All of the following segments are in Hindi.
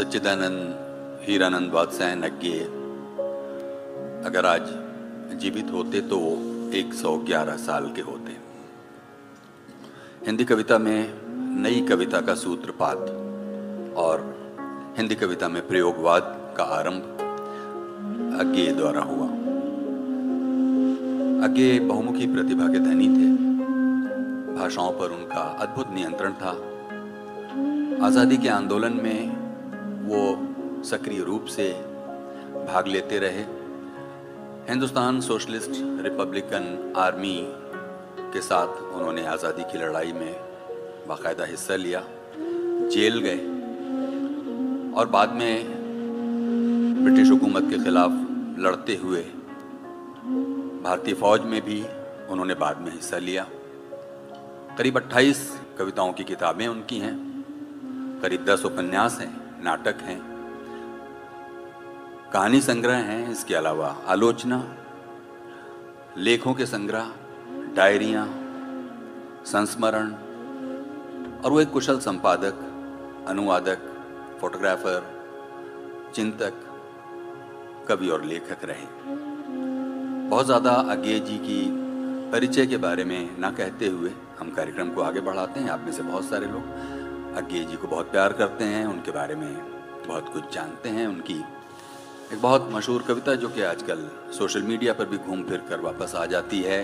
सच्चिदानंद हीरानंद वात्स्यायन अज्ञे अगर आज जीवित होते तो वो 111 साल के होते। हिंदी कविता में नई कविता का सूत्रपात और हिंदी कविता में प्रयोगवाद का आरंभ अज्ञे द्वारा हुआ। अज्ञे बहुमुखी प्रतिभा के धनी थे। भाषाओं पर उनका अद्भुत नियंत्रण था। आज़ादी के आंदोलन में वो सक्रिय रूप से भाग लेते रहे। हिंदुस्तान सोशलिस्ट रिपब्लिकन आर्मी के साथ उन्होंने आज़ादी की लड़ाई में बाकायदा हिस्सा लिया, जेल गए और बाद में ब्रिटिश हुकूमत के खिलाफ लड़ते हुए भारतीय फौज में भी उन्होंने बाद में हिस्सा लिया। करीब 28 कविताओं की किताबें उनकी हैं, करीब 10 उपन्यास हैं, नाटक हैं, कहानी संग्रह हैं। इसके अलावा आलोचना, लेखों के संग्रह, डायरियां, संस्मरण, और वो एक कुशल संपादक, अनुवादक, फोटोग्राफर, चिंतक, कवि और लेखक रहे। बहुत ज़्यादा अज्ञे जी की परिचय के बारे में ना कहते हुए हम कार्यक्रम को आगे बढ़ाते हैं। आप में से बहुत सारे लोग अज्ञे जी को बहुत प्यार करते हैं, उनके बारे में बहुत कुछ जानते हैं। उनकी एक बहुत मशहूर कविता जो कि आजकल सोशल मीडिया पर भी घूम फिर कर वापस आ जाती है,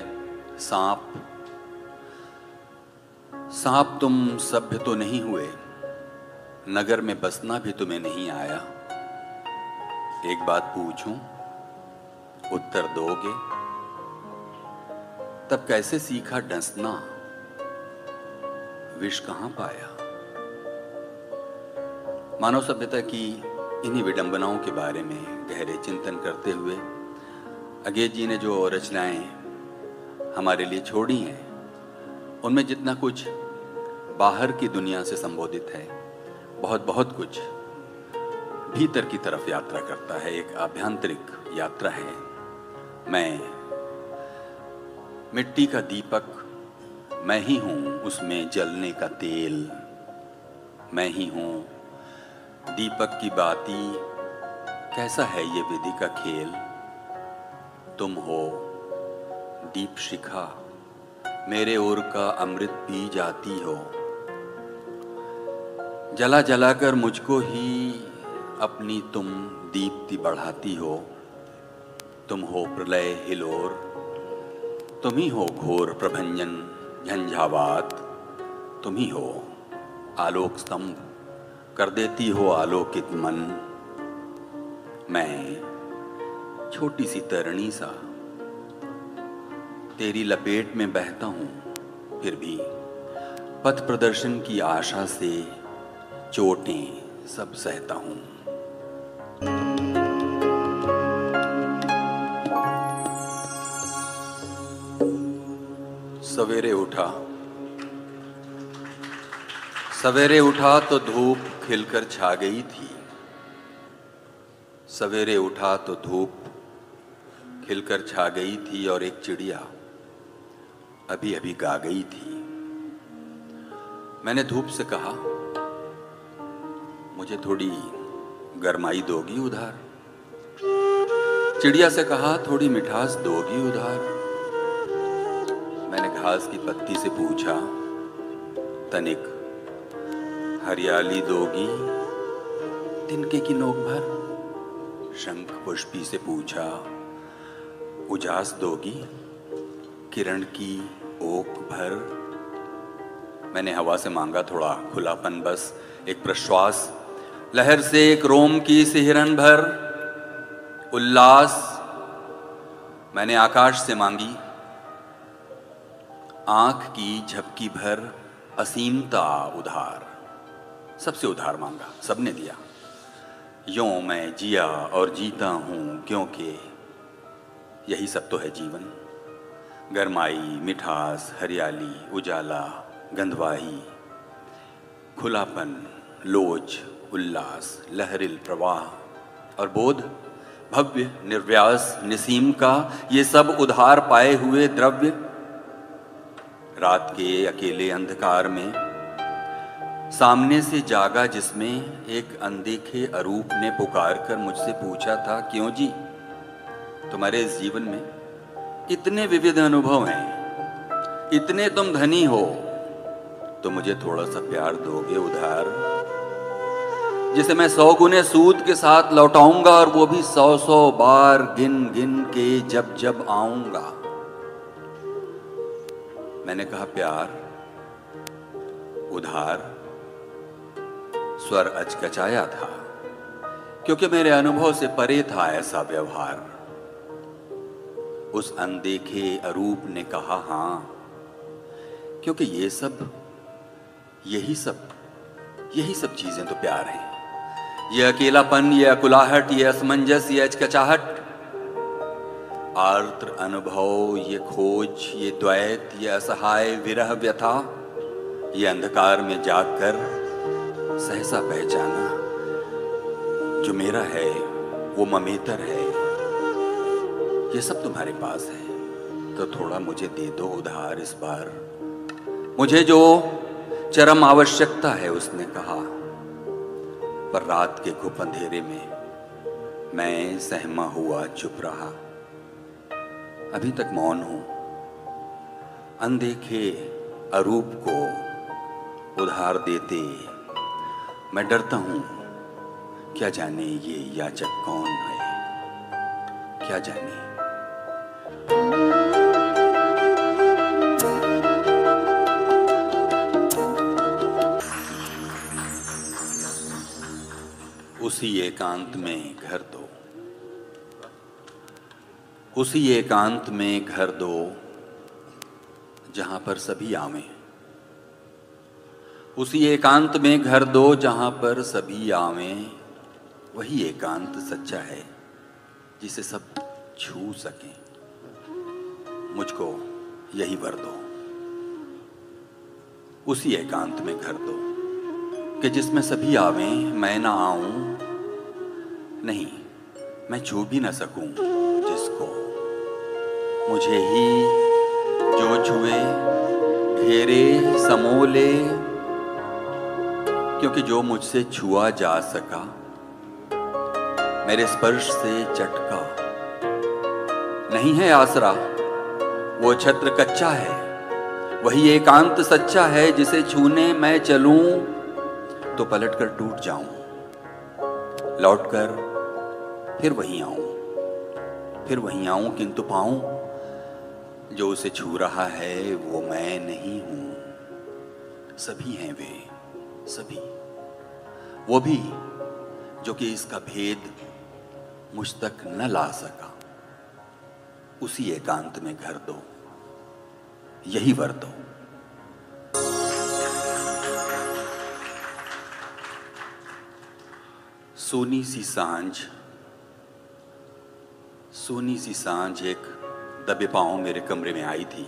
सांप। सांप तुम सभ्य तो नहीं हुए, नगर में बसना भी तुम्हें नहीं आया। एक बात पूछूं, उत्तर दोगे? तब कैसे सीखा डसना, विष कहां पाया? मानव सभ्यता की इन्हीं विडंबनाओं के बारे में गहरे चिंतन करते हुए अज्ञे जी ने जो रचनाएं हमारे लिए छोड़ी हैं, उनमें जितना कुछ बाहर की दुनिया से संबोधित है, बहुत कुछ भीतर की तरफ यात्रा करता है। एक आभ्यंतरिक यात्रा है। मैं मिट्टी का दीपक, मैं ही हूं उसमें जलने का तेल। मैं ही हूं दीपक की बाती, कैसा है ये विधि का खेल। तुम हो दीप शिखा, मेरे ओर का अमृत पी जाती हो। जला जला कर मुझको ही अपनी तुम दीप्ति बढ़ाती हो। तुम हो प्रलय हिलोर, तुम ही हो घोर प्रभंजन झंझावात। तुम ही हो आलोक स्तंभ, कर देती हो आलोकित मन। मैं छोटी सी तरणी सा तेरी लपेट में बहता हूं, फिर भी पथ प्रदर्शन की आशा से चोटें सब सहता हूं। सवेरे उठा, सवेरे उठा तो धूप खिलकर छा गई थी। सवेरे उठा तो धूप खिलकर छा गई थी और एक चिड़िया अभी अभी गा गई थी। मैंने धूप से कहा, मुझे थोड़ी गरमाई दोगी उधार? चिड़िया से कहा, थोड़ी मिठास दोगी उधार? मैंने घास की पत्ती से पूछा, तनिक हरियाली दोगी तिनके की नोक भर? शंख पुष्पी से पूछा, उजास दोगी किरण की ओक भर? मैंने हवा से मांगा थोड़ा खुलापन, बस एक प्रश्वास, लहर से एक रोम की सिहरन भर। उल्लास मैंने आकाश से मांगी, आंख की झपकी भर असीमता उधार। सबसे उधार मांगा, सबने दिया। यूं मैं जिया और जीता हूं क्योंकि यही सब तो है जीवन। गरमाई, मिठास, हरियाली, उजाला, गंधवाही, खुलापन, लोच, उल्लास, लहरिल प्रवाह और बोध, भव्य निर्व्यास निसीम का, ये सब उधार पाए हुए द्रव्य। रात के अकेले अंधकार में सामने से जागा जिसमें एक अनदेखे अरूप ने पुकार कर मुझसे पूछा था, क्यों जी, तुम्हारे इस जीवन में इतने विविध अनुभव हैं, इतने तुम धनी हो, तो मुझे थोड़ा सा प्यार दोगे उधार, जिसे मैं 100 गुने सूद के साथ लौटाऊंगा, और वो भी 100 बार गिन गिन के जब जब आऊंगा। मैंने कहा, प्यार उधार। स्वर अचकचाया था, क्योंकि मेरे अनुभव से परे था ऐसा व्यवहार। उस अनदेखे अरूप ने कहा, हां, क्योंकि यही सब चीजें तो प्यार हैं। ये अकेलापन, ये अकुलाहट, ये असमंजस, ये अचकचाहट, आर्द्र अनुभव, ये खोज, ये द्वैत, ये असहाय विरह व्यथा, ये अंधकार में जागकर सहसा पहचाना, जो मेरा है वो ममेतर है, ये सब तुम्हारे पास है, तो थोड़ा मुझे दे दो उधार इस बार, मुझे जो चरम आवश्यकता है, उसने कहा। पर रात के घुप अंधेरे में मैं सहमा हुआ चुप रहा, अभी तक मौन हूं। अनदेखे अरूप को उधार देते मैं डरता हूं, क्या जाने ये याचक कौन है, क्या जाने। उसी एकांत में घर दो, उसी एकांत में घर दो, जहां पर सभी आवें। उसी एकांत में घर दो जहां पर सभी आवें। वही एकांत सच्चा है जिसे सब छू सकें। मुझको यही वर दो, उसी एकांत में घर दो कि जिसमें सभी आवें, मैं ना आऊं, नहीं, मैं छू भी ना सकूं जिसको। मुझे ही जो छुए, घेरे, समोले, क्योंकि जो मुझसे छुआ जा सका, मेरे स्पर्श से चटका। नहीं है आसरा, वो छत्र कच्चा है, वही एकांत सच्चा है, जिसे छूने मैं चलूं तो पलटकर टूट जाऊं, लौटकर फिर वहीं आऊं, किंतु पाऊं जो उसे छू रहा है वो मैं नहीं हूं। सभी हैं वे, सभी, वो भी जो कि इसका भेद मुझ तक न ला सका। उसी एकांत में घर दो, यही वर दो। सोनी सी सांझ एक दबे पांव मेरे कमरे में आई थी।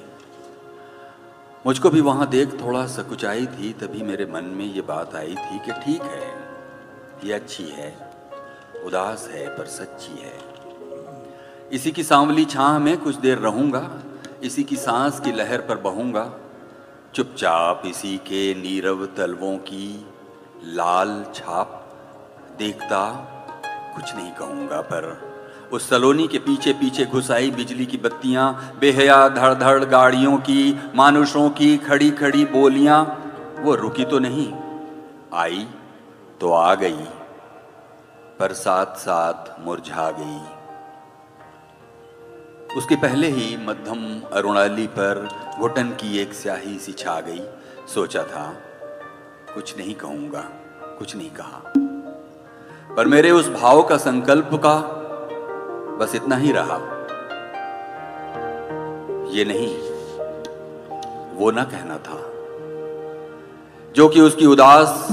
मुझको भी वहां देख थोड़ा सकुचाई थी। तभी मेरे मन में ये बात आई थी कि ठीक है, ये अच्छी है, उदास है पर सच्ची है। इसी की सांवली छांव में कुछ देर रहूंगा, इसी की सांस की लहर पर बहूंगा, चुपचाप इसी के नीरव तलवों की लाल छाप देखता कुछ नहीं कहूंगा। पर उस सलोनी के पीछे पीछे घुसाई बिजली की बत्तियां, बेहया धड़ धड़ गाड़ियों की, मानुषों की खड़ी खड़ी बोलियां, वो रुकी तो नहीं, आई तो आ गई, पर साथ साथ मुरझा गई। उसके पहले ही मध्यम अरुणाली पर घुटन की एक स्याही सी छा गई। सोचा था कुछ नहीं कहूंगा, कुछ नहीं कहा, पर मेरे उस भाव का संकल्प का बस इतना ही रहा। ये नहीं, वो ना कहना था जो कि उसकी उदास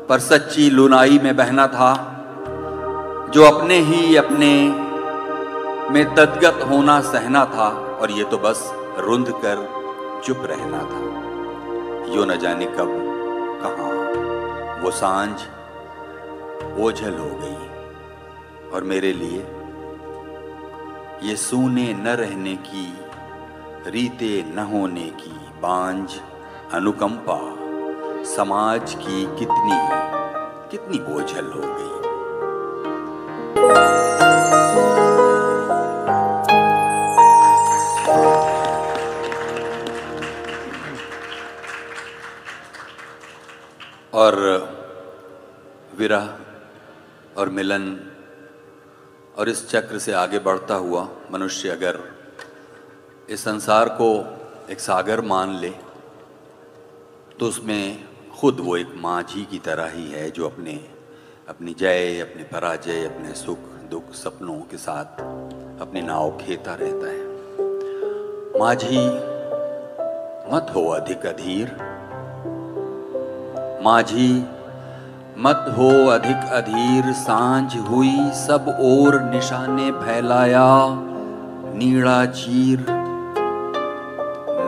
पर सच्ची लुनाई में बहना था, जो अपने ही अपने में तद्गत होना सहना था, और ये तो बस रुंध कर चुप रहना था। यो न जाने कब कहां वो सांझ ओझल हो गई, और मेरे लिए ये सूने न रहने की, रीते न होने की बांझ अनुकंपा समाज की कितनी बोझल हो गई। और विरह और मिलन और इस चक्र से आगे बढ़ता हुआ मनुष्य अगर इस संसार को एक सागर मान ले तो उसमें खुद वो एक माझी की तरह ही है जो अपनी जय, अपने पराजय, अपने सुख दुख सपनों के साथ अपनी नाव खेता रहता है। माझी मत हो अधिक अधीर, माझी मत हो अधिक अधीर, सांझ हुई सब ओर निशाने फैलाया नीड़ा चीर।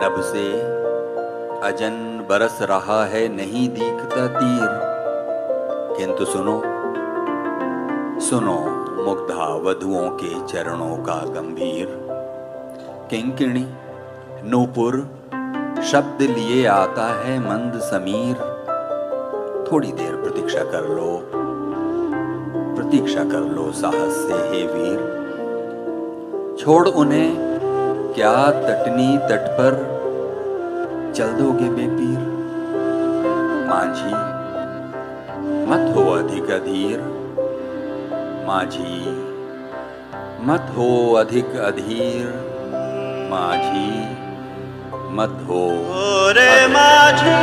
नभ से अजन बरस रहा है नहीं दिखता तीर, किंतु सुनो मुग्धा वधुओं के चरणों का गंभीर। किंकिणी नूपुर शब्द लिए आता है मंद समीर। थोड़ी देर प्रतीक्षा कर लो साहस से हे वीर। छोड़ उन्हें क्या तटनी तट पर चल दोगे बेपीर। माझी मत हो अधिक अधीर, माझी मत हो अधिक अधीर, माझी मत हो रे माझी।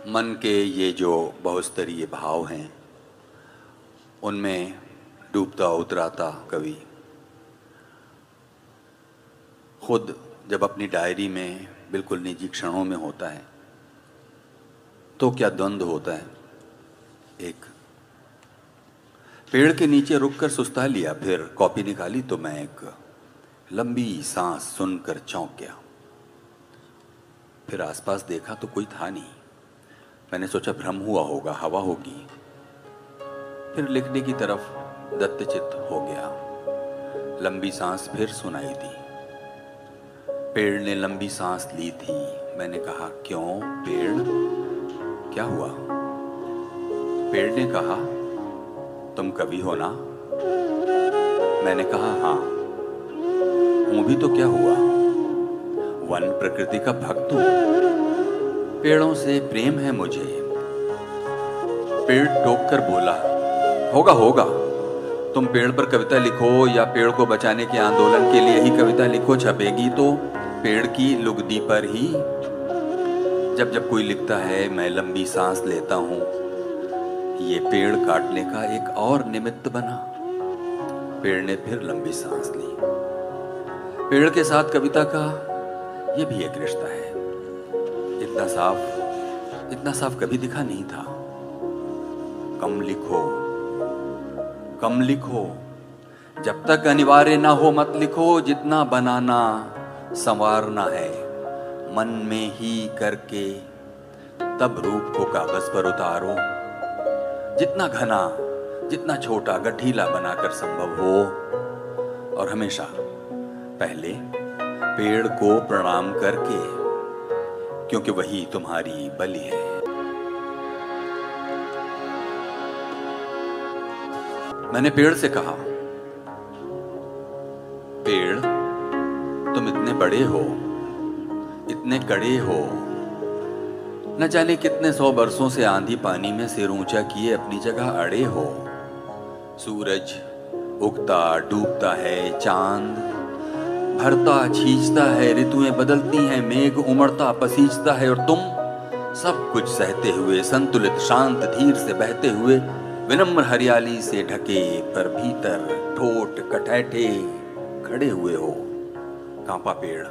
मन के ये जो बहुस्तरीय भाव हैं उनमें डूबता उतराता कवि खुद जब अपनी डायरी में बिल्कुल निजी क्षणों में होता है तो क्या द्वंद्व होता है। एक पेड़ के नीचे रुककर सुस्ता लिया, फिर कॉपी निकाली तो मैं एक लंबी सांस सुनकर चौंक गया। फिर आसपास देखा तो कोई था नहीं। मैंने सोचा भ्रम हुआ होगा, हवा होगी। फिर लिखने की तरफ दत्तचित्त हो गया। लंबी सांस फिर सुनाई दी। पेड़ ने लंबी सांस ली थी। मैंने कहा क्यों पेड़, क्या हुआ। पेड़ ने कहा तुम कवि हो ना। मैंने कहा हाँ हूं भी, तो क्या हुआ, वन प्रकृति का भक्त हूं, पेड़ों से प्रेम है मुझे। पेड़ टोक कर बोला होगा, तुम पेड़ पर कविता लिखो या पेड़ को बचाने के आंदोलन के लिए ही कविता लिखो, छपेगी तो पेड़ की लुगदी पर ही। जब कोई लिखता है मैं लंबी सांस लेता हूं, ये पेड़ काटने का एक और निमित्त बना। पेड़ ने फिर लंबी सांस ली। पेड़ के साथ कविता का ये भी एक रिश्ता है। इतना साफ कभी दिखा नहीं था। कम लिखो, जब तक अनिवार्य ना हो मत लिखो। जितना बनाना संवारना है मन में ही करके, तब रूप को कागज पर उतारो। जितना घना, जितना छोटा, गठीला बनाकर संभव हो। और हमेशा पहले पेड़ को प्रणाम करके, क्योंकि वही तुम्हारी बलि है। मैंने पेड़ से कहा पेड़ तुम इतने बड़े हो, इतने कड़े हो, न जाने कितने 100 बरसों से आंधी पानी में सिर ऊंचा किए अपनी जगह अड़े हो। सूरज उगता डूबता है, चांद भरता छींचता है, ऋतुएं बदलती हैं, मेघ उमड़ता पसीजता है, और तुम सब कुछ सहते हुए, संतुलित शांत धीर से बहते हुए, विनम्र हरियाली से ढके पर भीतर ठोट कटैठे खड़े हुए हो। कांपा पेड़,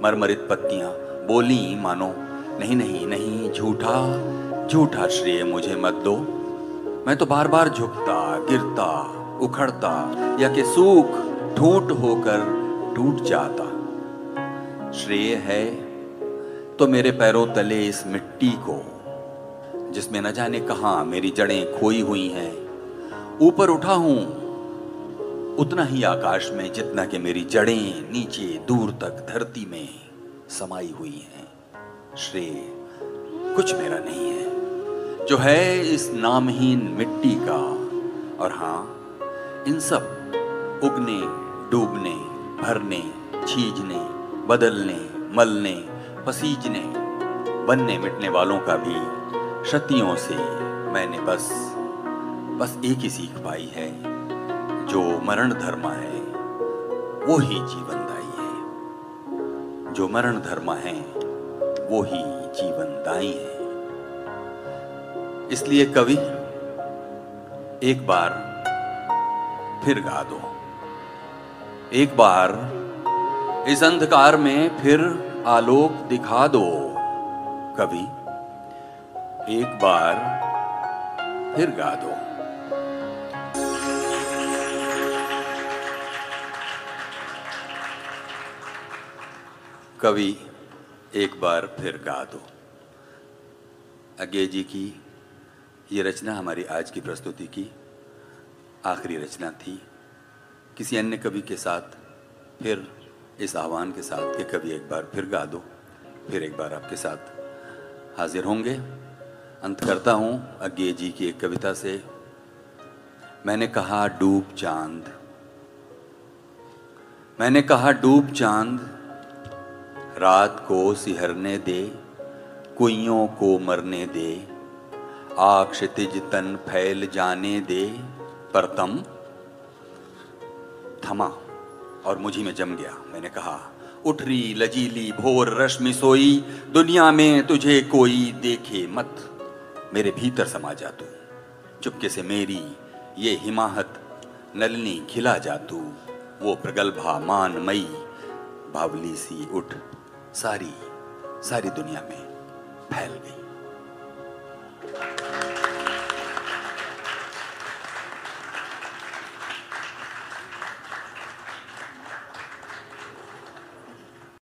मरमरित पत्तियां बोली मानो नहीं, झूठा श्रेय मुझे मत दो। मैं तो बार बार झुकता, गिरता, उखड़ता, या कि सूख ठूंठ होकर टूट जाता। श्रेय है तो मेरे पैरों तले इस मिट्टी को, जिसमें न जाने कहां मेरी जड़ें खोई हुई हैं। ऊपर उठा हूं उतना ही आकाश में जितना कि मेरी जड़ें नीचे दूर तक धरती में समाई हुई हैं। श्रेय कुछ मेरा नहीं है, जो है इस नामहीन मिट्टी का। और हाँ, इन सब उगने, डूबने, भरने, छीजने, बदलने, मलने, पसीजने, बनने मिटने वालों का भी शतियों से मैंने बस एक ही सीख पाई है, जो मरण धर्म है वो ही जीवनदायी है। जो मरण धर्म है वो ही जीवनदायी है। इसलिए कवि एक बार फिर गा दो, एक बार इस अंधकार में फिर आलोक दिखा दो। कवि एक बार फिर गा दो। कवि एक बार फिर गा दो। अज्ञे जी की ये रचना हमारी आज की प्रस्तुति की आखिरी रचना थी। किसी अन्य कवि के साथ फिर इस आह्वान के साथ कि कवि एक बार फिर गा दो, फिर एक बार आपके साथ हाजिर होंगे। अंत करता हूँ अज्ञे जी की एक कविता से। मैंने कहा डूब चांद, मैंने कहा डूब चांद, रात को सिहरने दे, कुइयों को मरने दे, आग क्षितिज तन फैल जाने दे। पर तम थमा और मुझी में जम गया। मैंने कहा उठ रही लजीली भोर रश्मि सोई, दुनिया में तुझे कोई देखे मत, मेरे भीतर समा जा तू, चुपके से मेरी ये हिमाहत नलिनी खिला जा तू। वो प्रगल्भा मानमयी बावली सी उठ, सारी सारी दुनिया में फैल गई।